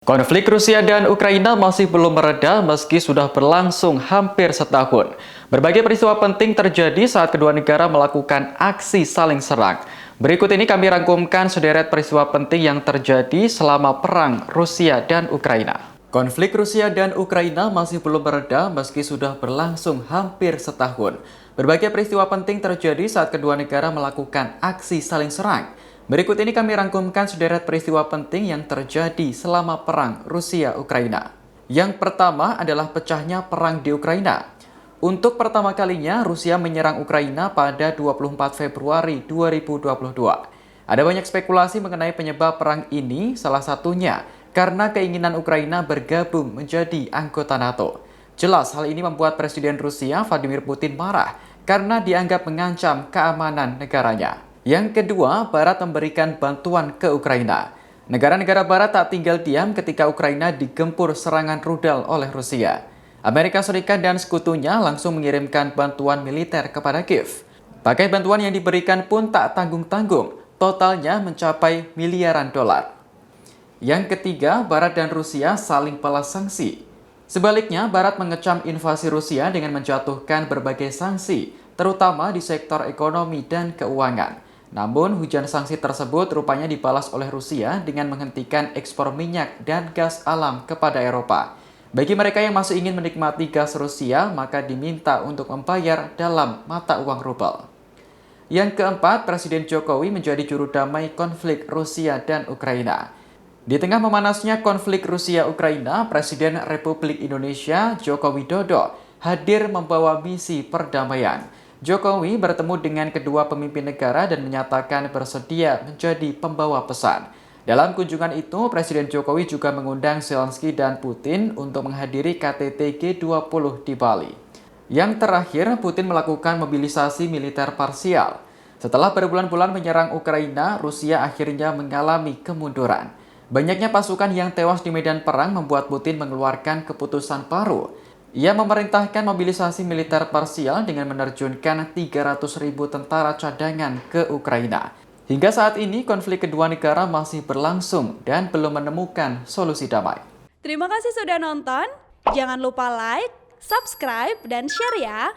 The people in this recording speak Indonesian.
Konflik Rusia dan Ukraina masih belum mereda meski sudah berlangsung hampir setahun. Berbagai peristiwa penting terjadi saat kedua negara melakukan aksi saling serang. Berikut ini kami rangkumkan sederet peristiwa penting yang terjadi selama perang Rusia dan Ukraina. Konflik Rusia dan Ukraina masih belum mereda meski sudah berlangsung hampir setahun. Berbagai peristiwa penting terjadi saat kedua negara melakukan aksi saling serang. Berikut ini kami rangkumkan sederet peristiwa penting yang terjadi selama perang Rusia-Ukraina. Yang pertama adalah pecahnya perang di Ukraina. Untuk pertama kalinya, Rusia menyerang Ukraina pada 24 Februari 2022. Ada banyak spekulasi mengenai penyebab perang ini, salah satunya karena keinginan Ukraina bergabung menjadi anggota NATO. Jelas hal ini membuat Presiden Rusia Vladimir Putin marah karena dianggap mengancam keamanan negaranya. Yang kedua, Barat memberikan bantuan ke Ukraina. Negara-negara Barat tak tinggal diam ketika Ukraina digempur serangan rudal oleh Rusia. Amerika Serikat dan sekutunya langsung mengirimkan bantuan militer kepada Kiev. Pakai bantuan yang diberikan pun tak tanggung-tanggung, totalnya mencapai miliaran dolar. Yang ketiga, Barat dan Rusia saling balas sanksi. Sebaliknya, Barat mengecam invasi Rusia dengan menjatuhkan berbagai sanksi, terutama di sektor ekonomi dan keuangan. Namun, hujan sanksi tersebut rupanya dibalas oleh Rusia dengan menghentikan ekspor minyak dan gas alam kepada Eropa. Bagi mereka yang masih ingin menikmati gas Rusia, maka diminta untuk membayar dalam mata uang rubel. Yang keempat, Presiden Jokowi menjadi juru damai konflik Rusia dan Ukraina. Di tengah memanasnya konflik Rusia-Ukraina, Presiden Republik Indonesia Joko Widodo hadir membawa misi perdamaian. Jokowi bertemu dengan kedua pemimpin negara dan menyatakan bersedia menjadi pembawa pesan. Dalam kunjungan itu, Presiden Jokowi juga mengundang Zelensky dan Putin untuk menghadiri KTT G20 di Bali. Yang terakhir, Putin melakukan mobilisasi militer parsial. Setelah berbulan-bulan menyerang Ukraina, Rusia akhirnya mengalami kemunduran. Banyaknya pasukan yang tewas di medan perang membuat Putin mengeluarkan keputusan baru. Ia memerintahkan mobilisasi militer parsial dengan menerjunkan 300.000 tentara cadangan ke Ukraina. Hingga saat ini, konflik kedua negara masih berlangsung dan belum menemukan solusi damai. Terima kasih sudah nonton. Jangan lupa like, subscribe, dan share ya.